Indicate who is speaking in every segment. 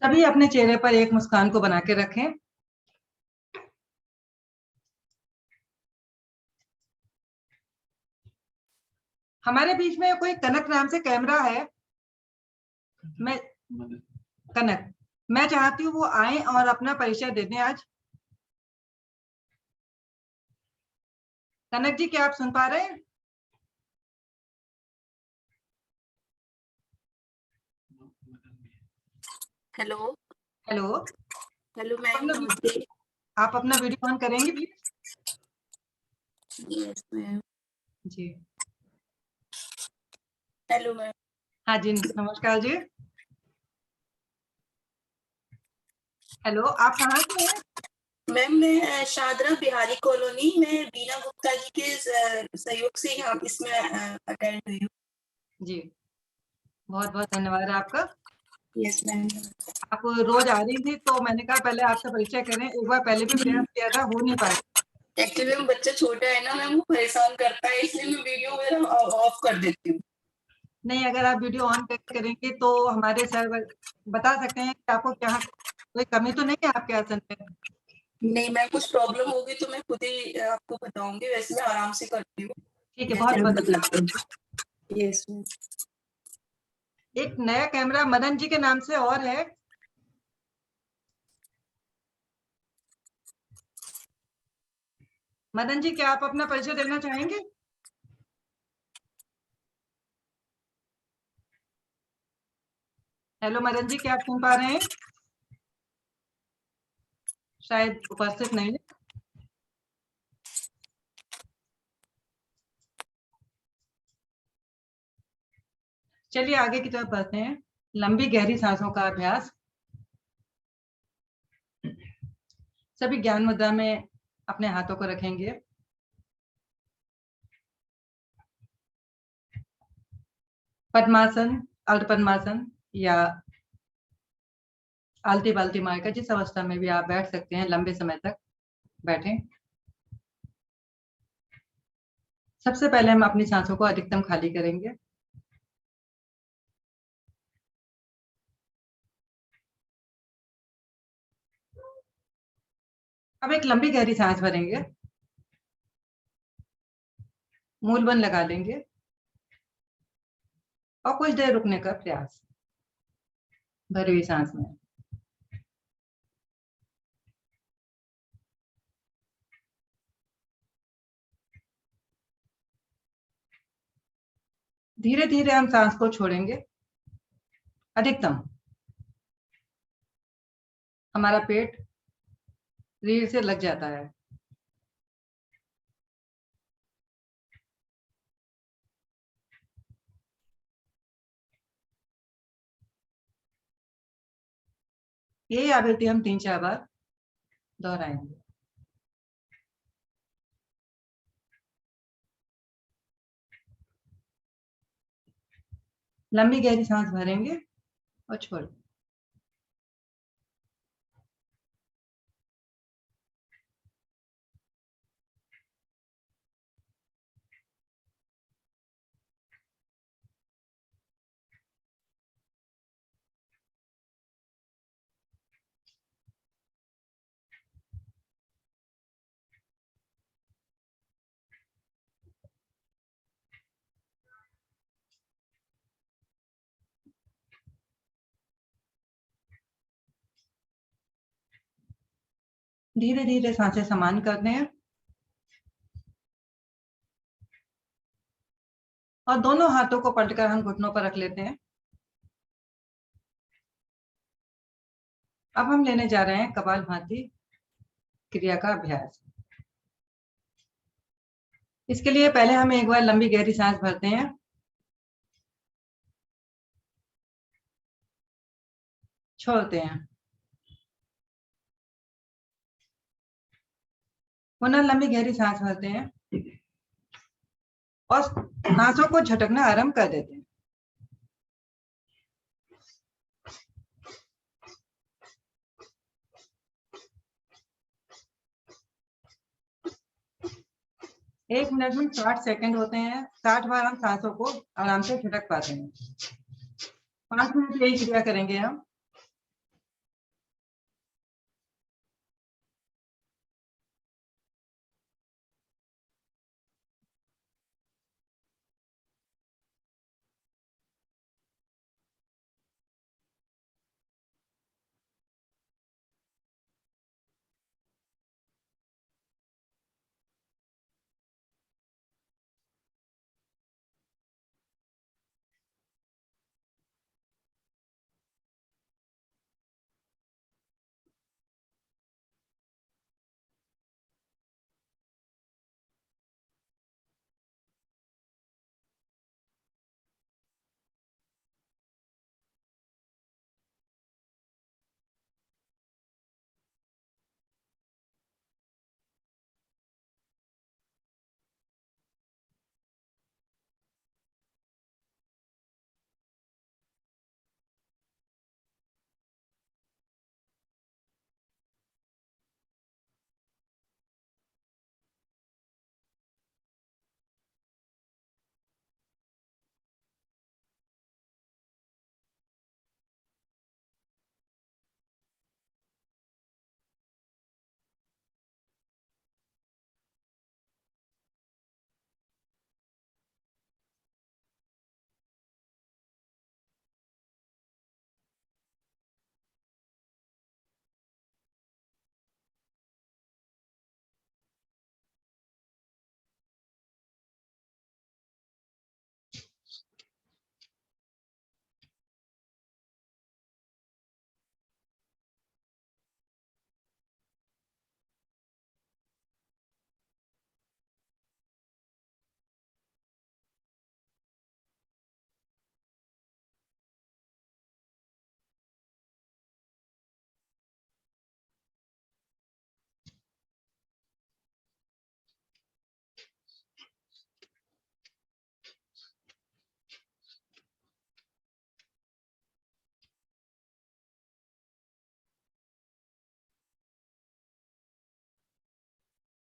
Speaker 1: सभी अपने चेहरे पर एक मुस्कान को बना के रखें। हमारे बीच में कोई कनक नाम से कैमरा है। मैं कनक, मैं चाहती हूँ वो आए और अपना परिचय दे दें आज। कनक जी, क्या आप सुन पा रहे हैं?
Speaker 2: हेलो।
Speaker 1: हेलो।
Speaker 2: हेलो मैम, नमस्ते।
Speaker 1: आप अपना वीडियो ऑन करेंगे प्लीज?
Speaker 2: Yes ma'am.
Speaker 1: जी।
Speaker 2: Hello ma'am.
Speaker 1: हाँ जी, नमस्कार जी। हेलो, आप कहाँ से हैं?
Speaker 2: मैम मैं शाहदरा बिहारी कॉलोनी में बीना गुप्ता जी के सहयोग से यहाँ इसमें अटेंड हुई हूँ।
Speaker 1: जी, बहुत बहुत धन्यवाद आपका।
Speaker 2: Yes ma'am.
Speaker 1: आप रोज आ रही थी तो मैंने कहा पहले आपसे परिचय करें। एक बार पहले भी प्रयास किया था, हो नहीं पाया।
Speaker 2: एक्चुअली मैम बच्चा छोटा है ना मैम, वो परेशान करता है, इसलिए मैं वीडियो मेरा ऑफ कर देती हूँ।
Speaker 1: नहीं, अगर आप वीडियो ऑन करेंगे तो हमारे सर बता सकते हैं कि आपको क्या कोई कमी तो नहीं है आपके आसन में।
Speaker 2: नहीं मैम, कुछ प्रॉब्लम होगी तो मैं खुद ही आपको बताऊंगी, वैसे मैं आराम से करती हूँ।
Speaker 1: ठीक है, बहुत बहुत धन्यवाद।
Speaker 2: Yes ma'am.
Speaker 1: एक नया कैमरा मदन जी के नाम से और है। मदन जी, क्या आप अपना परिचय देना चाहेंगे? हेलो मदन जी, क्या आप सुन पा रहे हैं? शायद उपस्थित नहीं है। चलिए आगे की तरफ बढ़ते हैं। लंबी गहरी सांसों का अभ्यास। सभी ज्ञान मुद्रा में अपने हाथों को रखेंगे। पद्मासन, अर्ध पद्मासन या आलती बाल्टी मारकर जिस अवस्था में भी आप बैठ सकते हैं, लंबे समय तक बैठें। सबसे पहले हम अपनी सांसों को अधिकतम खाली करेंगे। अब एक लंबी गहरी सांस भरेंगे, मूल बंद लगा लेंगे और कुछ देर रुकने का प्रयास भरी हुई सांस में। धीरे धीरे हम सांस को छोड़ेंगे। अधिकतम हमारा पेट रीढ़ से लग जाता है। यही आवृत्ति हम 3-4 बार दोहराएंगे। लंबी गहरी सांस भरेंगे और छोड़ेंगे। धीरे धीरे सांसें समान करते हैं और दोनों हाथों को पलटकर हम घुटनों पर रख लेते हैं। अब हम लेने जा रहे हैं कपालभाति क्रिया का अभ्यास। इसके लिए पहले हम एक बार लंबी गहरी सांस भरते हैं, छोड़ते हैं, पुनः लंबी गहरी सांस भरते हैं और सांसों को झटकना आरंभ कर देते हैं। एक मिनट में 60 सेकंड होते हैं। 60 बार हम सांसों को आराम से झटक पाते हैं। 5 मिनट यही क्रिया करेंगे हम।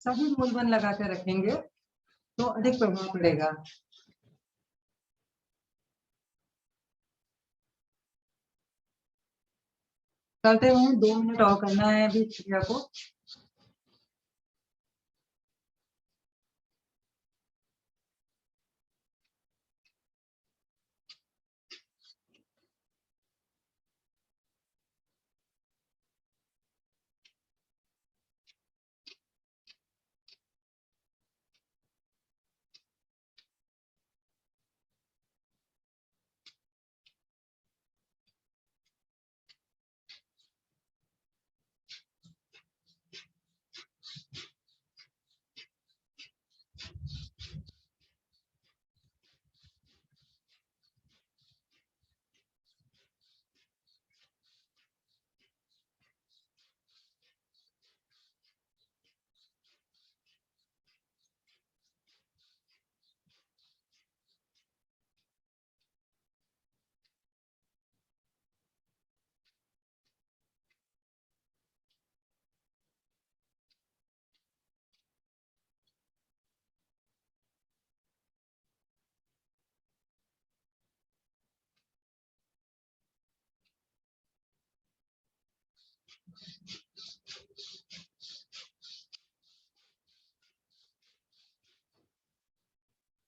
Speaker 1: सभी मूल बंद लगा के रखेंगे तो अधिक प्रभाव पड़ेगा। करते हुए 2 मिनट और करना है अभी क्रिया को।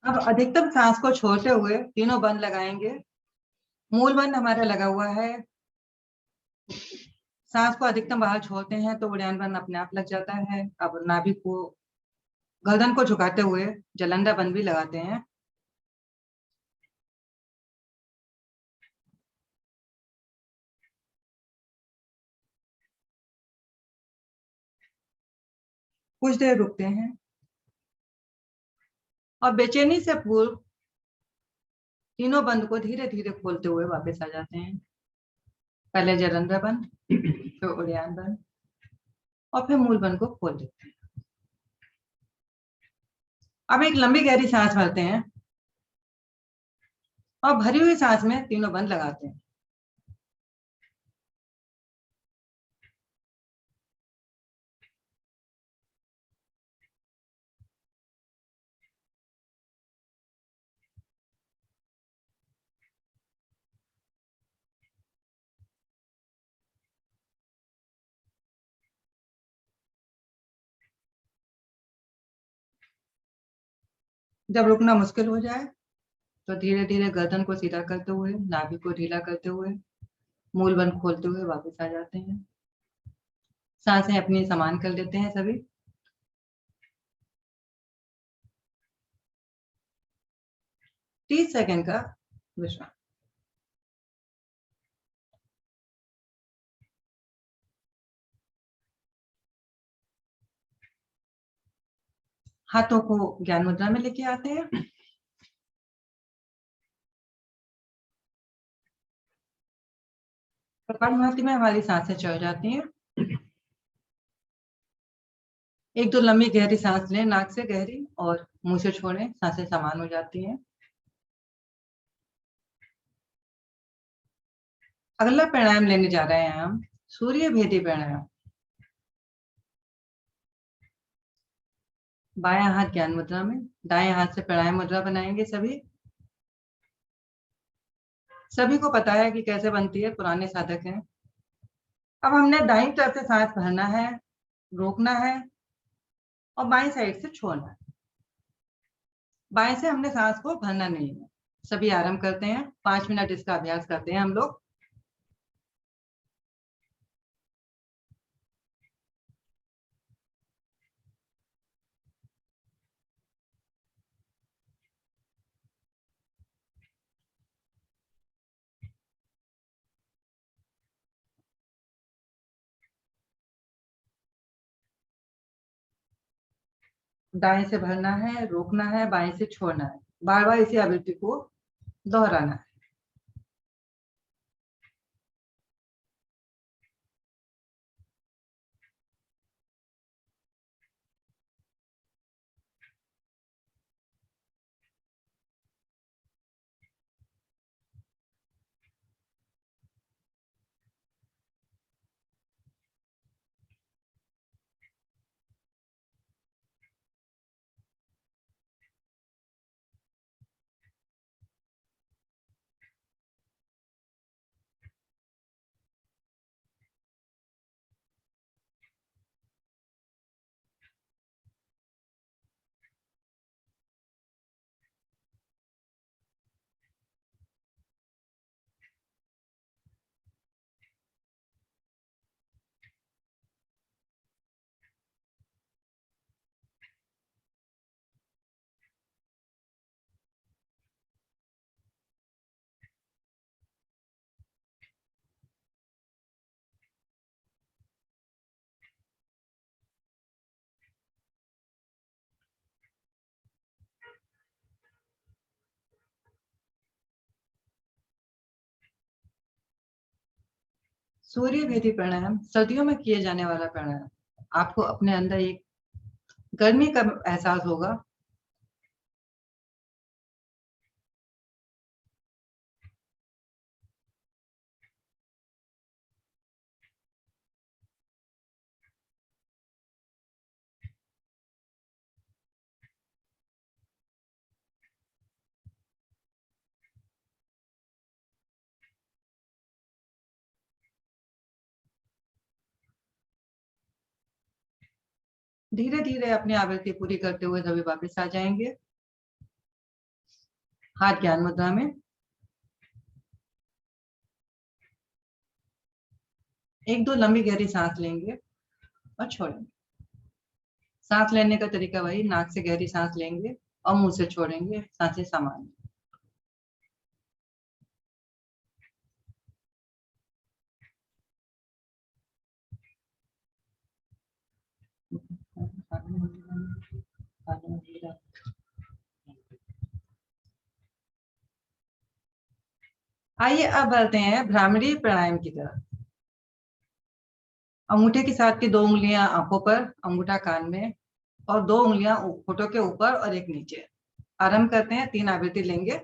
Speaker 1: अब अधिकतम सांस को छोड़ते हुए तीनों बंद लगाएंगे। मूल बंद हमारा लगा हुआ है। सांस को अधिकतम बाहर छोड़ते हैं तो उड़ान बंद अपने आप लग जाता है। अब नाभि को, गर्दन को झुकाते हुए जालंधर बंद भी लगाते हैं। कुछ देर रुकते हैं और बेचैनी से पूर्व तीनों बंद को धीरे धीरे खोलते हुए वापस आ जाते हैं। पहले जालंधर बंद, फिर उड़ान बंद और फिर मूल बंद को खोल देते हैं। अब एक लंबी गहरी सांस भरते हैं और भरी हुई सांस में तीनों बंद लगाते हैं। जब रुकना मुश्किल हो जाए तो धीरे धीरे गर्दन को सीधा करते हुए, नाभि को ढीला करते हुए, मूल बंद खोलते हुए वापस आ जाते हैं। सांसें अपनी समान कर लेते हैं सभी। 30 सेकंड का विश्राम। हाथों को ज्ञान मुद्रा में लेके आते हैं। कपालभाति में हमारी सांसें चढ़ जाती हैं। एक दो लंबी गहरी सांस लें नाक से गहरी और मुंह से छोड़ें, सांसें समान हो जाती हैं। अगला प्राणायाम लेने जा रहे हैं हम सूर्य भेदी प्राणायाम। बायां हाथ ज्ञान मुद्रा में, दाएं हाथ से प्राणायाम मुद्रा बनाएंगे सभी। सभी को पता है कि कैसे बनती है, पुराने साधक हैं। अब हमने दाईं तरफ से सांस भरना है, रोकना है और बाईं साइड से छोड़ना है। बाएं से हमने सांस को भरना नहीं है। सभी आराम करते हैं, 5 मिनट इसका अभ्यास करते हैं हम लोग। दाएं से भरना है, रोकना है, बाएं से छोड़ना है। बार बार इसी आवृत्ति को दोहराना है। सूर्य भेदी प्राणायाम सर्दियों में किए जाने वाला प्राणायाम। आपको अपने अंदर एक गर्मी का एहसास होगा। धीरे धीरे अपनी आवृत्ति पूरी करते हुए सभी वापस आ जाएंगे हाथ ज्ञान मुद्रा में। एक दो लंबी गहरी सांस लेंगे और छोड़ेंगे। सांस लेने का तरीका वही, नाक से गहरी सांस लेंगे और मुंह से छोड़ेंगे, सांसें सामान्य। आइए अब बढ़ते हैं भ्रामरी प्राणायाम की तरफ। अंगूठे के साथ की 2 उंगलियां आंखों पर, अंगूठा कान में और 2 उंगलियां होठों के ऊपर और एक नीचे। आरंभ करते हैं, 3 आवृत्ति लेंगे।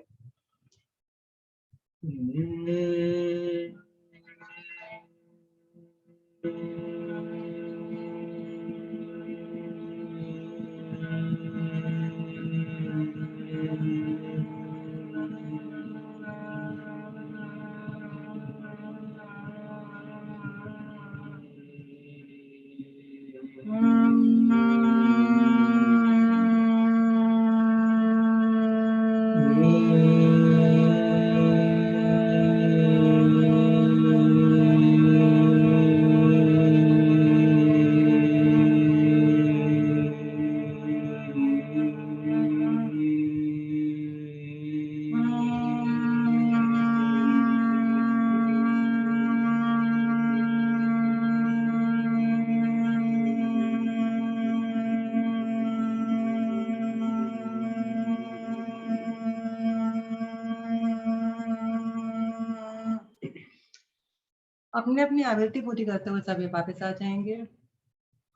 Speaker 1: अपने अपनी आवृत्ति पूरी करते हुए सभी वापस आ जाएंगे।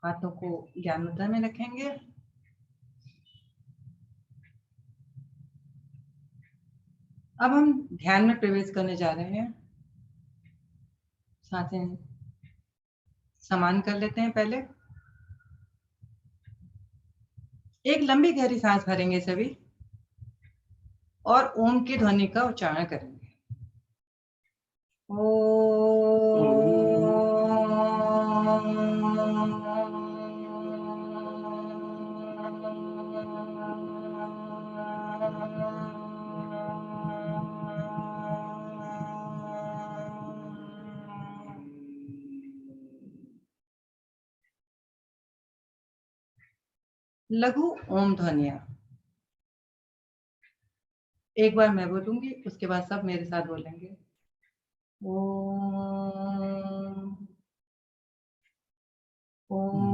Speaker 1: हाथों को ज्ञान मुद्रा में रखेंगे। अब हम ध्यान में प्रवेश करने जा रहे हैं। सांसें समान कर लेते हैं। पहले एक लंबी गहरी सांस भरेंगे सभी और ओम की ध्वनि का उच्चारण करेंगे। लघु ओम ध्वनिया। एक बार मैं बोलूंगी, उसके बाद सब मेरे साथ बोलेंगे। ओम ओम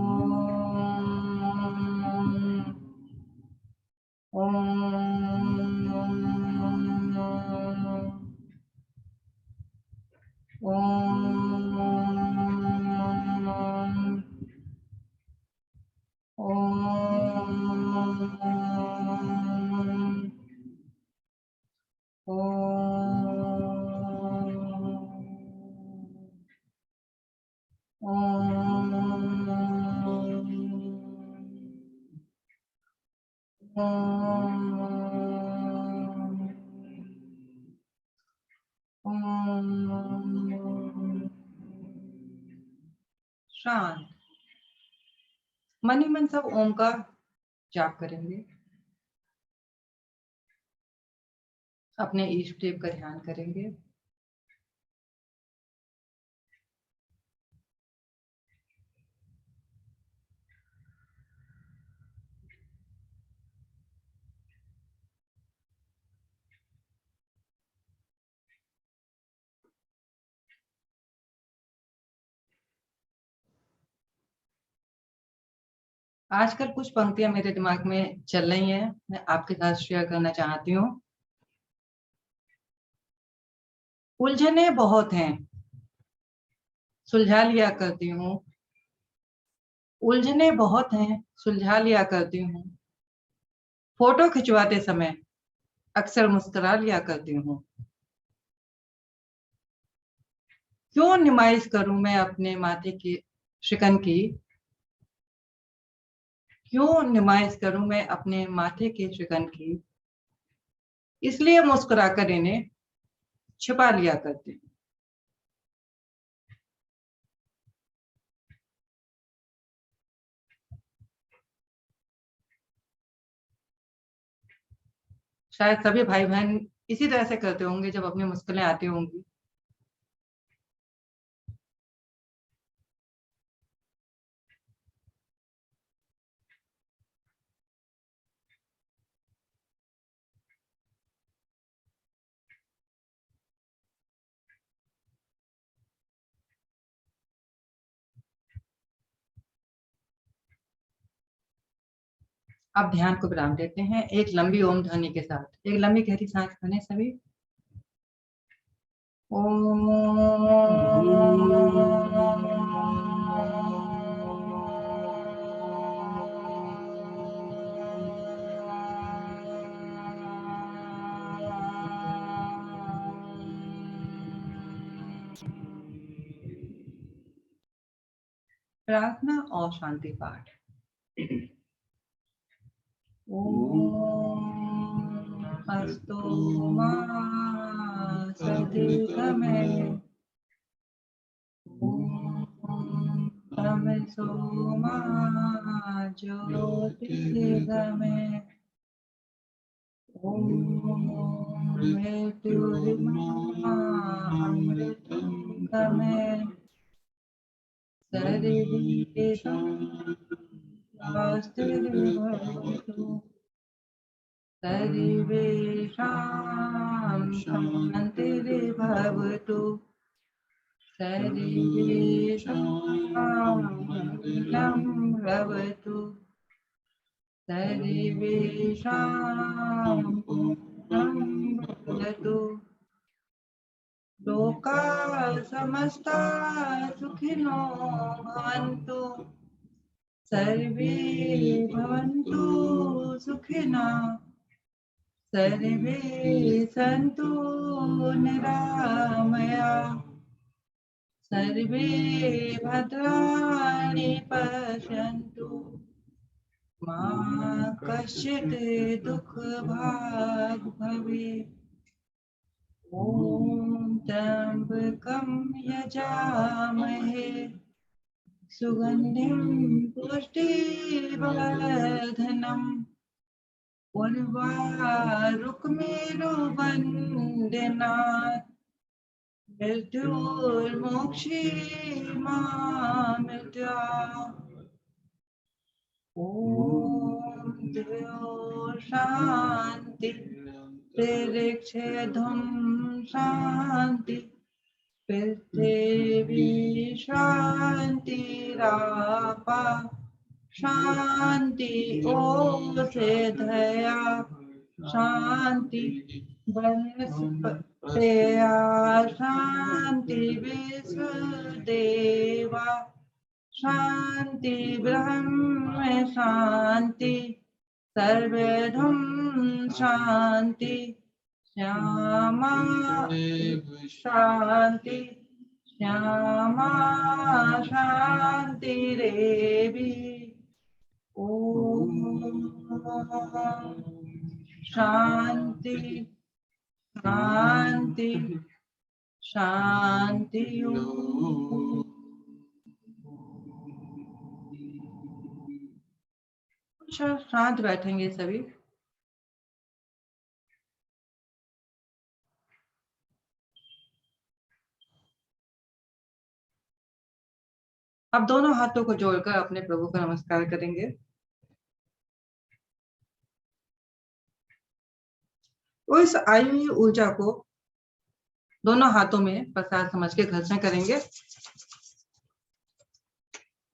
Speaker 1: शांत मन ही मन सब ओम का जाप करेंगे। अपने इष्ट देव का ध्यान करेंगे। आजकल कुछ पंक्तियां मेरे दिमाग में चल रही हैं, मैं आपके साथ शेयर करना चाहती हूँ। उलझने बहुत हैं, सुलझा लिया करती हूँ। उलझने बहुत हैं, सुलझा लिया करती हूँ। फोटो खिंचवाते समय अक्सर मुस्कुरा लिया करती हूँ। क्यों नुमाइश करूं मैं अपने माथे की शिकन की, क्यों नुमाइश करूं मैं अपने माथे के शिकन की, इसलिए मुस्कुराकर इन्हें छिपा लिया करती हूँ। शायद सभी भाई बहन इसी तरह से करते होंगे जब अपनी मुश्किलें आती होंगी। अब ध्यान को विराम देते हैं एक लंबी ओम ध्वनि के साथ। एक लंबी गहरी सांस भरें सभी। ओम। प्रार्थना और शांति पाठ। ओम अस्तु मा सद्गमे, ओम तमसो मा ज्योतिर्गमे, ओम मृत्युर्मा अमृतं गमे, सर्वेषां शास्त्रिर्भवतु, सर्वेषां शान्तिर्भवतु, सर्वेषां मङ्गलं भवतु, सर्वेषां पूर्णं भवतु, लोकाः समस्ताः सुखिनो भवन्तु, सर्वे भवन्तु सुखिनः, सर्वे सन्तु निरामयाः, सर्वे भद्राणि पश्यन्तु, मा कश्चित् दुःखभाग् भवेत्। ॐ त्र्यम्बकं यजामहे सुगन्धिं पुष्टिवर्धनम्, उर्वारुकमेरुवन्दिनात्, मृत्युर्मोक्षीमामृत्युः। ॐ द्यो शान्ति, तिरिक्षेधुं शान्ति, पृथिवी शान्तिरापा शान्ति, ओषधया शान्ति, वनस्पतयः शान्ति, विश्वदेवा शान्ति, ब्रह्म शान्ति, सर्वधं शान्ति, श्यामा शान्ति, श्यामा शान्तिरेवि। ॐ शान्ति शान्ति शान्ति। शांत बैठेंगे सभी। अब दोनों हाथों को जोड़कर अपने प्रभु को नमस्कार करेंगे। तो इस आई हुई ऊर्जा को दोनों हाथों में प्रसाद समझ के घर्षण करेंगे।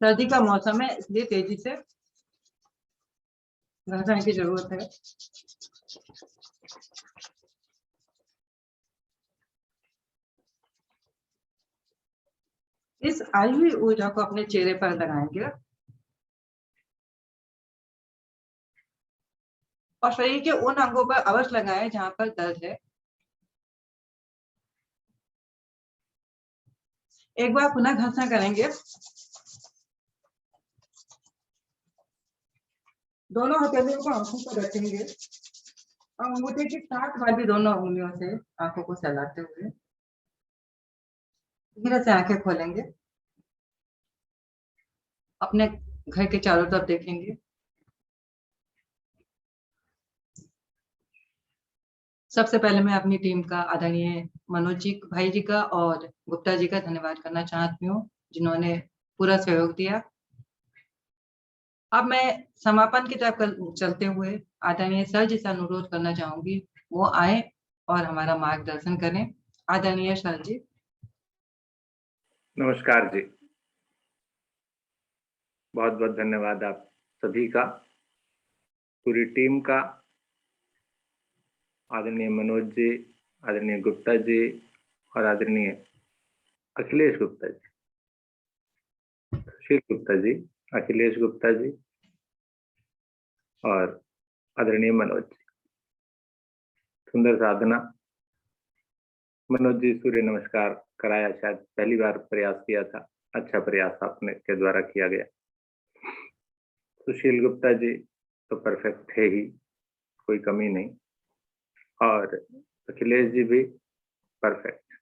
Speaker 1: सर्दी का मौसम है इसलिए तेजी से घर्षण की जरूरत है। इस आई हुई ऊर्जा को अपने चेहरे पर लगाएंगे और शरीर के उन अंगों पर अवश्य लगाएं जहां पर दर्द है। एक बार पुनः घर्षण करेंगे। दोनों हथेलियों को आंखों पर रखेंगे और अंगूठे की 7 बार भी दोनों उंगलियों से आंखों को सहलाते हुए धीरे से आंखें खोलेंगे। अपने घर के चारों तरफ देखेंगे। सबसे पहले मैं अपनी टीम का आदरणीय मनोज जी भाई जी का और गुप्ता जी का धन्यवाद करना चाहती हूँ, जिन्होंने पूरा सहयोग दिया। अब मैं समापन की तरफ चलते हुए आदरणीय सर जी से अनुरोध करना चाहूंगी, वो आए और हमारा मार्गदर्शन करें। आदरणीय सर जी।
Speaker 3: नमस्कार जी, बहुत बहुत धन्यवाद आप सभी का, पूरी टीम का, आदरणीय मनोज जी, आदरणीय गुप्ता जी और आदरणीय अखिलेश गुप्ता जी, सुशील गुप्ता जी, अखिलेश गुप्ता जी और आदरणीय मनोज जी। सुंदर साधना। मनोज जी सूर्य नमस्कार कराया, शायद पहली बार प्रयास किया था, अच्छा प्रयास आपने के द्वारा किया गया। सुशील गुप्ता जी तो परफेक्ट थे ही, कोई कमी नहीं, और अखिलेश जी भी परफेक्ट।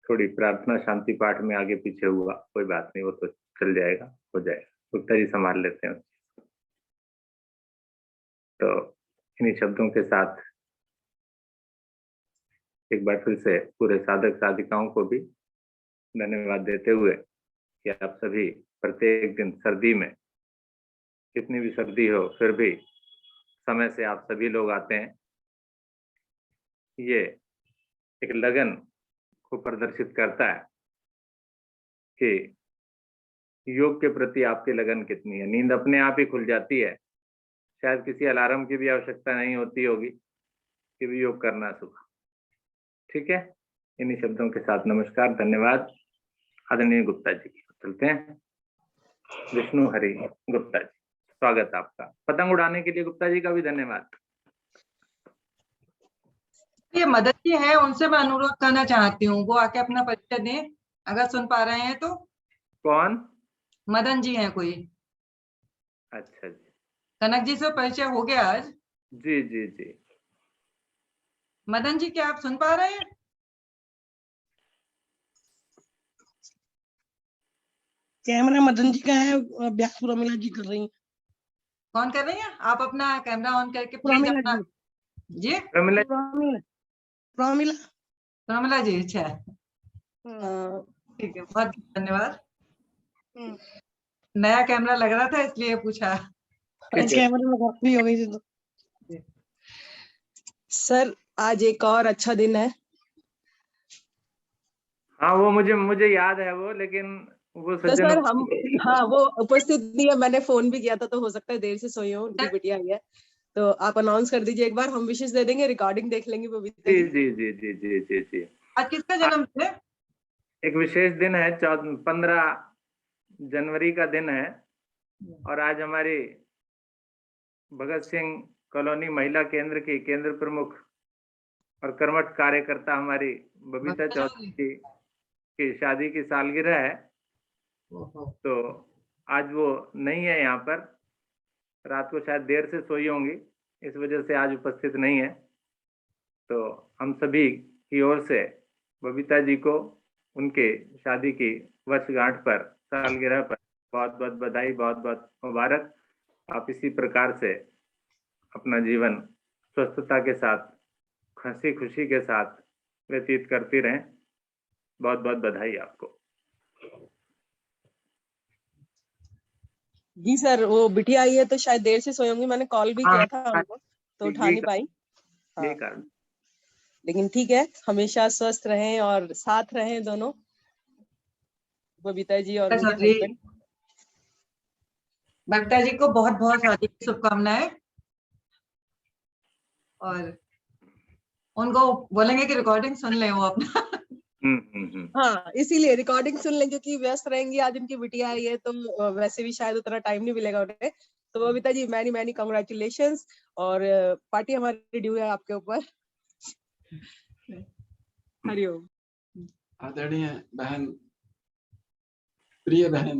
Speaker 3: थोड़ी प्रार्थना शांति पाठ में आगे पीछे हुआ, कोई बात नहीं, वो तो चल जाएगा, हो जाएगा, गुप्ता जी संभाल लेते हैं। तो इन्हीं शब्दों के साथ एक बार फिर से पूरे साधक साधिकाओं को भी धन्यवाद देते हुए कि आप सभी प्रत्येक दिन सर्दी में, कितनी भी सर्दी हो फिर भी समय से आप सभी लोग आते हैं। ये एक लगन को प्रदर्शित करता है कि योग के प्रति आपकी लगन कितनी है। नींद अपने आप ही खुल जाती है, शायद किसी अलार्म की भी आवश्यकता नहीं होती होगी कि भी योग करना सुबह। ठीक है, इन्हीं शब्दों के साथ नमस्कार, धन्यवाद। आदरणीय गुप्ता जी चलते हैं। विष्णु हरि गुप्ता जी, स्वागत आपका। पतंग उड़ाने के लिए गुप्ता जी का भी धन्यवाद।
Speaker 1: ये मदन जी हैं, उनसे मैं अनुरोध करना चाहती हूँ, वो आके अपना परिचय दें अगर सुन पा रहे हैं तो।
Speaker 3: कौन?
Speaker 1: मदन जी हैं कोई?
Speaker 3: अच्छा जी,
Speaker 1: कनक जी से परिचय हो गया आज।
Speaker 3: जी जी जी।
Speaker 1: मदन जी, क्या आप सुन पा रहे हैं?
Speaker 4: कैमरा मदन जी का है, व्यास प्रमिला जी कर रही हैं।
Speaker 1: कौन कर रही हैं? आप अपना कैमरा ऑन करके प्लीज
Speaker 4: प्रमिला
Speaker 1: अपना
Speaker 4: जी।
Speaker 1: जी।
Speaker 3: प्रमिला
Speaker 4: प्रमिला
Speaker 1: प्रमिला जी, अच्छा
Speaker 4: हाँ।
Speaker 1: ठीक है, बहुत धन्यवाद।
Speaker 4: हम्म।
Speaker 1: नया कैमरा लग रहा था इसलिए पूछा।
Speaker 4: कैमरे में गलती हो गई थी तो।
Speaker 5: सर आज एक और अच्छा दिन है।
Speaker 3: हाँ, वो मुझे याद है वो, लेकिन वो
Speaker 5: तो
Speaker 3: सज्जन
Speaker 5: सर हम, हाँ वो उपस्थित नहीं है, मैंने फोन भी किया था, तो हो सकता है देर से सोई हो, उनकी बिटिया आई है, तो आप अनाउंस कर दीजिए एक बार, हम विशेष दे देंगे, रिकॉर्डिंग देख लेंगे बबीता
Speaker 3: जी
Speaker 5: जी।
Speaker 3: जी जी जी जी जी जी।
Speaker 1: आज किसका जन्म है?
Speaker 3: एक विशेष दिन है, 15 जनवरी का दिन है, और आज हमारी भगत सिंह कॉलोनी महिला केंद्र की केंद्र प्रमुख और कर्मठ कार्यकर्ता हमारी बबीता चौधरी की शादी की सालगिरह है। तो आज वो नहीं है यहाँ पर, रात को शायद देर से सोई होंगी, इस वजह से आज उपस्थित नहीं है। तो हम सभी की ओर से बबीता जी को उनके शादी की वर्षगांठ पर, सालगिरह पर बहुत बहुत बधाई, बहुत बहुत मुबारक। आप इसी प्रकार से अपना जीवन स्वस्थता के साथ, हंसी खुशी के साथ व्यतीत करती रहें। बहुत बहुत बधाई आपको।
Speaker 5: जी सर, वो बिटिया आई है तो शायद देर से सोई होंगी, मैंने कॉल भी किया था उनको तो उठा नहीं पाई।
Speaker 3: यही कारण।
Speaker 5: लेकिन ठीक है, हमेशा स्वस्थ रहें और साथ रहें दोनों, बबीता जी और उनके हस्बैंड।
Speaker 1: बबीता जी को बहुत बहुत शादी की शुभकामनाएं, और उनको बोलेंगे कि रिकॉर्डिंग सुन ले वो अपना।
Speaker 5: हाँ, इसीलिए रिकॉर्डिंग सुन लें, क्योंकि व्यस्त रहेंगी, आज उनकी बिटिया आई है तो वैसे भी शायद उतना टाइम नहीं मिलेगा उन्हें। तो Babita ji, many many congratulations, और पार्टी हमारी ड्यू है आपके ऊपर। हरिओम।
Speaker 6: आदरणीय बहन, प्रिय बहन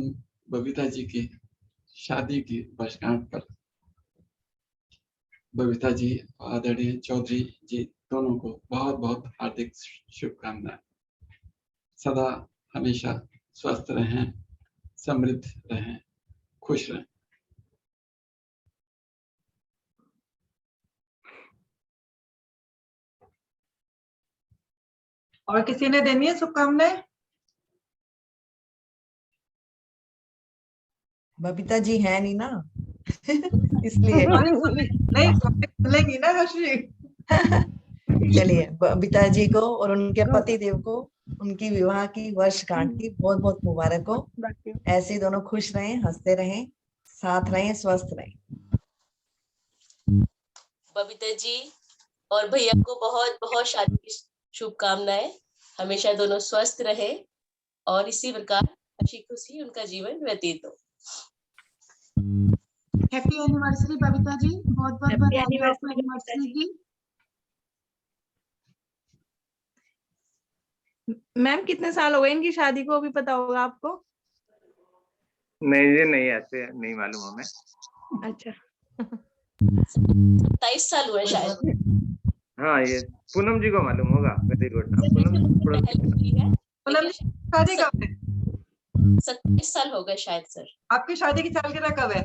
Speaker 6: बबीता जी की शादी की वर्षगांठ पर बबीता जी और आदरणीय चौधरी जी दोनों को बहुत बहुत हार्दिक शुभकामनाएं। सदा हमेशा स्वस्थ रहें, समृद्ध रहें, खुश रहें।
Speaker 1: और किसी ने देनी है शुभकामनाएं?
Speaker 7: बबीता जी है नहीं ना इसलिए
Speaker 1: नहीं, खुलेगी ना हर्षी।
Speaker 7: चलिए, बबीता जी को और उनके पति देव को उनकी विवाह की वर्षगांठ की बहुत बहुत मुबारक हो। ऐसे दोनों खुश रहें, हंसते रहें, साथ रहें, स्वस्थ रहें।
Speaker 8: बबीता जी और भैया को बहुत बहुत शादी की शुभकामनाएं। हमेशा दोनों स्वस्थ रहे और इसी प्रकार हंसी खुशी उनका जीवन व्यतीत हो।
Speaker 9: हैप्पी एनिवर्सरी बबीता जी, बहुत बहुत बधाई आपको एनिवर्सरी की।
Speaker 10: मैम, कितने साल हो गए इनकी शादी को, अभी पता होगा आपको?
Speaker 3: नहीं जी, नहीं, ऐसे नहीं मालूम हमें।
Speaker 10: अच्छा।
Speaker 8: 27 साल हुए शायद।
Speaker 3: हाँ, ये पूनम जी को मालूम होगा। Very good. पूनम
Speaker 1: शादी कब है?
Speaker 8: 27 साल हो गए शायद सर।
Speaker 1: आपकी शादी की सालगिरह कब है?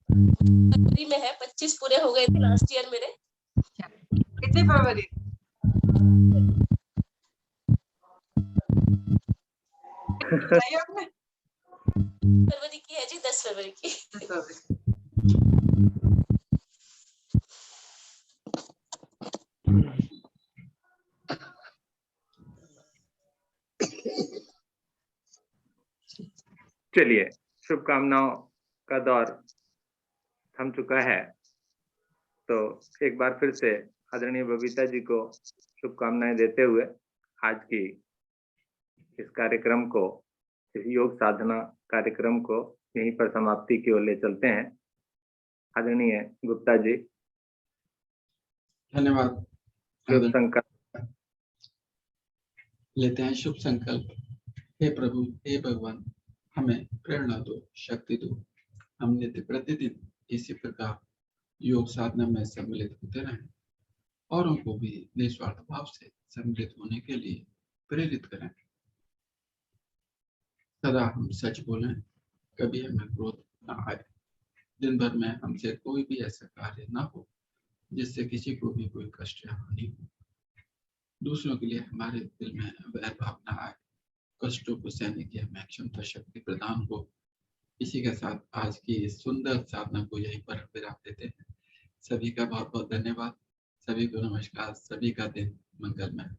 Speaker 8: फरवरी में है, 25 पूरे हो गए थे लास्ट ईयर मेरे।
Speaker 1: कितनी फरवरी? आपने
Speaker 8: फरवरी की है जी, 10 फरवरी की।
Speaker 3: चलिए, शुभकामनाओं का दौर थम चुका है, तो एक बार फिर से आदरणीय बबीता जी को शुभकामनाएं देते हुए आज की इस कार्यक्रम को, इस योग साधना कार्यक्रम को यहीं पर समाप्ति की ओर ले चलते हैं। आदरणीय गुप्ता जी,
Speaker 6: धन्यवाद।
Speaker 3: शुभ संकल्प
Speaker 6: लेते हैं। शुभ संकल्प। हे प्रभु, हे भगवान, हमें प्रेरणा दो, शक्ति दो। हम नित्य प्रतिदिन इसी प्रकार योग साधना में सम्मिलित होते रहें, औरों को भी निस्वार्थ भाव से सम्मिलित होने के लिए प्रेरित करें। सदा हम सच बोलें, कभी हमें क्रोध न आए। दिन भर में हमसे कोई भी ऐसा कार्य न हो जिससे किसी को भी कोई कष्ट या हानि हो। दूसरों के लिए हमारे दिल में वैर भाव न आए। कष्टों को सहने की हमें क्षमता शक्ति प्रदान हो। इसी के साथ आज की इस सुंदर साधना को यहीं पर विराम देते हैं। सभी का बहुत बहुत धन्यवाद। सभी को नमस्कार। सभी का दिन मंगलमय।